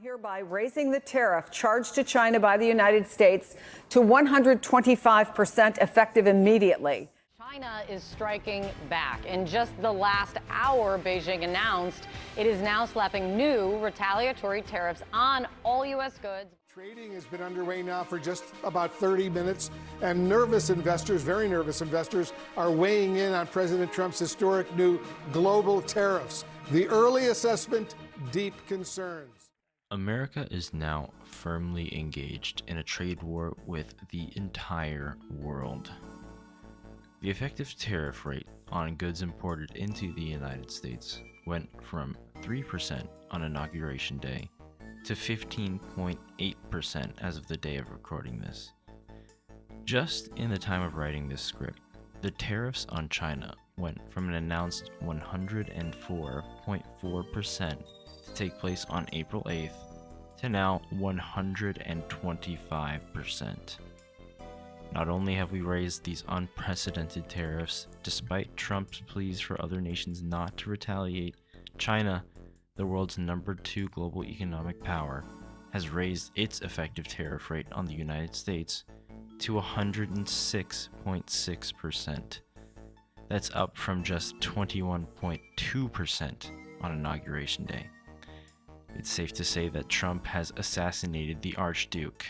hereby raising the tariff charged to China by the United States to 125% effective immediately. China is striking back. In just the last hour, Beijing announced it is now slapping new retaliatory tariffs on all U.S. goods. Trading has been underway now for just about 30 minutes, and nervous investors, very nervous investors, are weighing in on President Trump's historic new global tariffs. The early assessment, deep concerns. America is now firmly engaged in a trade war with the entire world. The effective tariff rate on goods imported into the United States went from 3% on Inauguration Day to 15.8% as of the day of recording this. Just in the time of writing this script, the tariffs on China went from an announced 104.4% to take place on April 8th to now 125%. Not only have we raised these unprecedented tariffs, despite Trump's pleas for other nations not to retaliate, China, the world's #2 global economic power, has raised its effective tariff rate on the United States to 106.6%. That's up from just 21.2% on Inauguration Day. It's safe to say that Trump has assassinated the Archduke,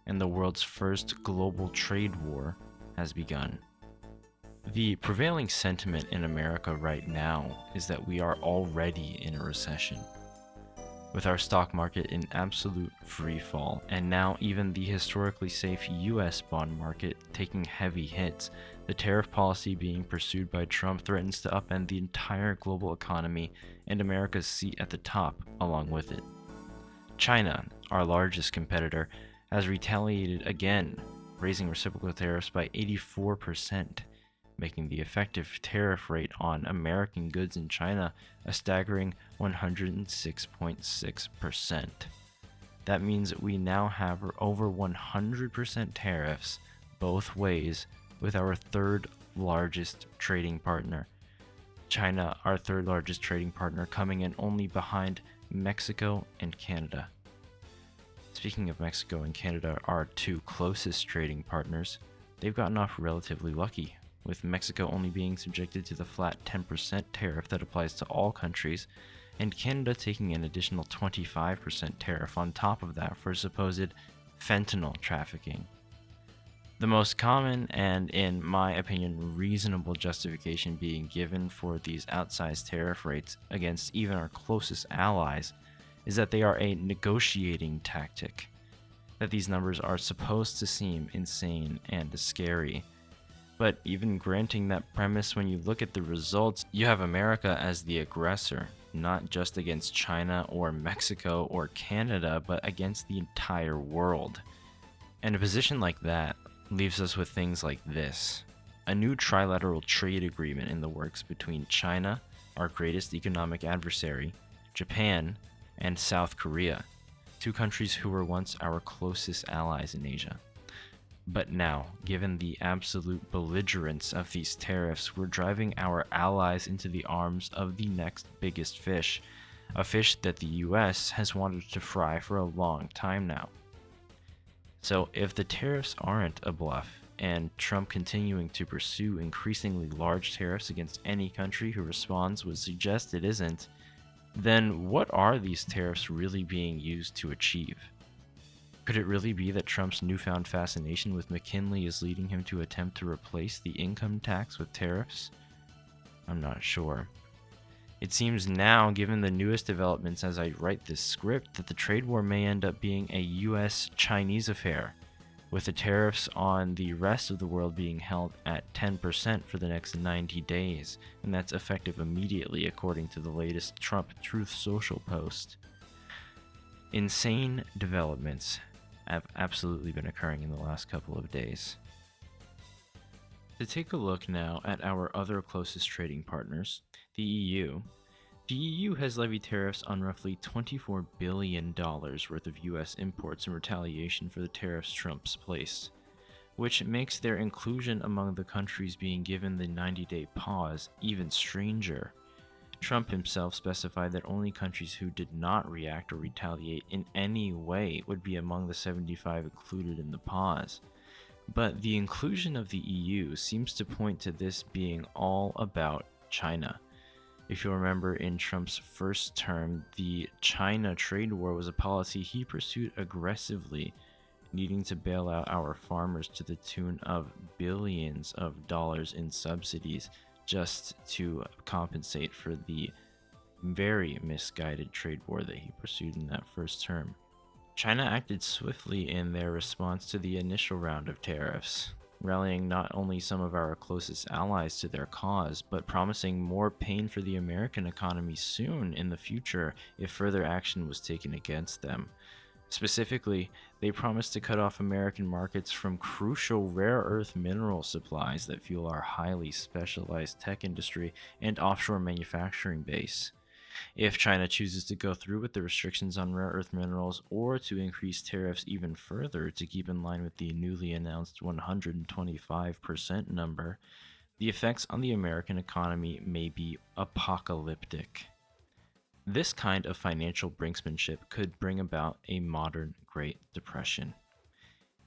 and the world's first global trade war has begun. The prevailing sentiment in America right now is that we are already in a recession. With our stock market in absolute free fall, and now even the historically safe US bond market taking heavy hits, the tariff policy being pursued by Trump threatens to upend the entire global economy and America's seat at the top along with it. China, our largest competitor, has retaliated again, raising reciprocal tariffs by 84%, making the effective tariff rate on American goods in China a staggering 106.6%. That means we now have over 100% tariffs both ways with our third largest trading partner. China, our third largest trading partner, coming in only behind Mexico and Canada. Speaking of Mexico and Canada, our two closest trading partners, they've gotten off relatively lucky, with Mexico only being subjected to the flat 10% tariff that applies to all countries, and Canada taking an additional 25% tariff on top of that for supposed fentanyl trafficking. The most common and, in my opinion, reasonable justification being given for these outsized tariff rates against even our closest allies is that they are a negotiating tactic, that these numbers are supposed to seem insane and scary. But even granting that premise, when you look at the results, you have America as the aggressor, not just against China or Mexico or Canada, but against the entire world. And a position like that leaves us with things like this: a new trilateral trade agreement in the works between China, our greatest economic adversary, Japan, and South Korea, two countries who were once our closest allies in Asia. But now, given the absolute belligerence of these tariffs, we're driving our allies into the arms of the next biggest fish, a fish that the US has wanted to fry for a long time now. So if the tariffs aren't a bluff, and Trump continuing to pursue increasingly large tariffs against any country who responds would suggest it isn't, then what are these tariffs really being used to achieve? Could it really be that Trump's newfound fascination with McKinley is leading him to attempt to replace the income tax with tariffs? I'm not sure. It seems now, given the newest developments as I write this script, that the trade war may end up being a US-Chinese affair, with the tariffs on the rest of the world being held at 10% for the next 90 days, and that's effective immediately according to the latest Trump Truth Social post. Insane developments have absolutely been occurring in the last couple of days. To take a look now at our other closest trading partners, the EU. The EU has levied tariffs on roughly $24 billion worth of US imports in retaliation for the tariffs Trump's placed, which makes their inclusion among the countries being given the 90-day pause even stranger. Trump himself specified that only countries who did not react or retaliate in any way would be among the 75 included in the pause. But the inclusion of the EU seems to point to this being all about China. If you'll remember, in Trump's first term, the China trade war was a policy he pursued aggressively, needing to bail out our farmers to the tune of billions of dollars in subsidies just to compensate for the very misguided trade war that he pursued in that first term. China acted swiftly in their response to the initial round of tariffs, rallying not only some of our closest allies to their cause, but promising more pain for the American economy soon in the future if further action was taken against them. Specifically, they promised to cut off American markets from crucial rare earth mineral supplies that fuel our highly specialized tech industry and offshore manufacturing base. If China chooses to go through with the restrictions on rare earth minerals or to increase tariffs even further to keep in line with the newly announced 125% number, the effects on the American economy may be apocalyptic. This kind of financial brinksmanship could bring about a modern Great Depression.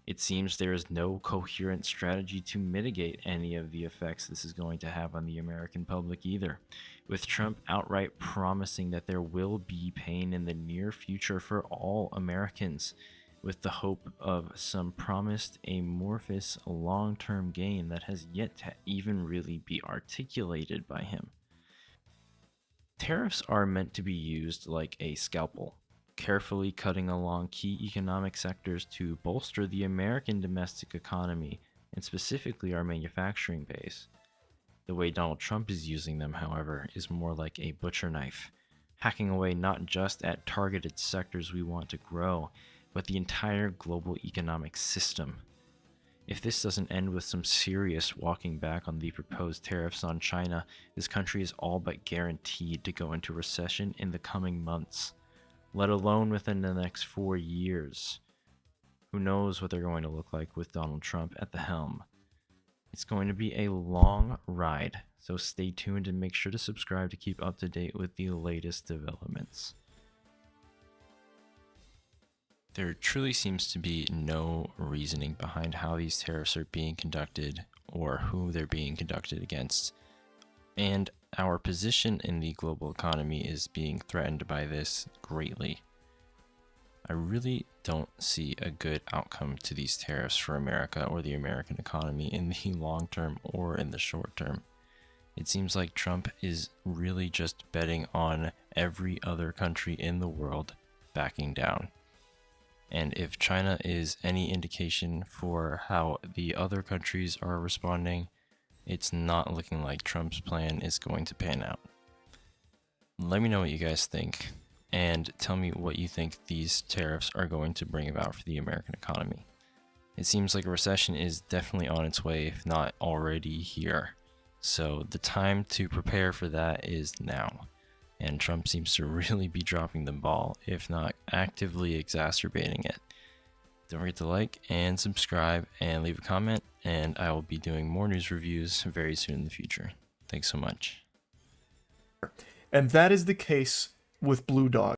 It seems there is no coherent strategy to mitigate any of the effects this is going to have on the American public either, with Trump outright promising that there will be pain in the near future for all Americans, with the hope of some promised amorphous long-term gain that has yet to even really be articulated by him. Tariffs are meant to be used like a scalpel, carefully cutting along key economic sectors to bolster the American domestic economy, and specifically our manufacturing base. The way Donald Trump is using them, however, is more like a butcher knife, hacking away not just at targeted sectors we want to grow, but the entire global economic system. If this doesn't end with some serious walking back on the proposed tariffs on China, this country is all but guaranteed to go into recession in the coming months, let alone within the next 4 years. Who knows what they're going to look like with Donald Trump at the helm. It's going to be a long ride, so stay tuned and make sure to subscribe to keep up to date with the latest developments. There truly seems to be no reasoning behind how these tariffs are being conducted or who they're being conducted against. And our position in the global economy is being threatened by this greatly. I really don't see a good outcome to these tariffs for America or the American economy in the long term or in the short term. It seems like Trump is really just betting on every other country in the world backing down. And if China is any indication for how the other countries are responding, it's not looking like Trump's plan is going to pan out. Let me know what you guys think, and tell me what you think these tariffs are going to bring about for the American economy. It seems like a recession is definitely on its way, if not already here. So the time to prepare for that is now. And Trump seems to really be dropping the ball, if not actively exacerbating it. Don't forget to like and subscribe and leave a comment, and I will be doing more news reviews very soon in the future. Thanks so much. And that is the case with Blue Dog.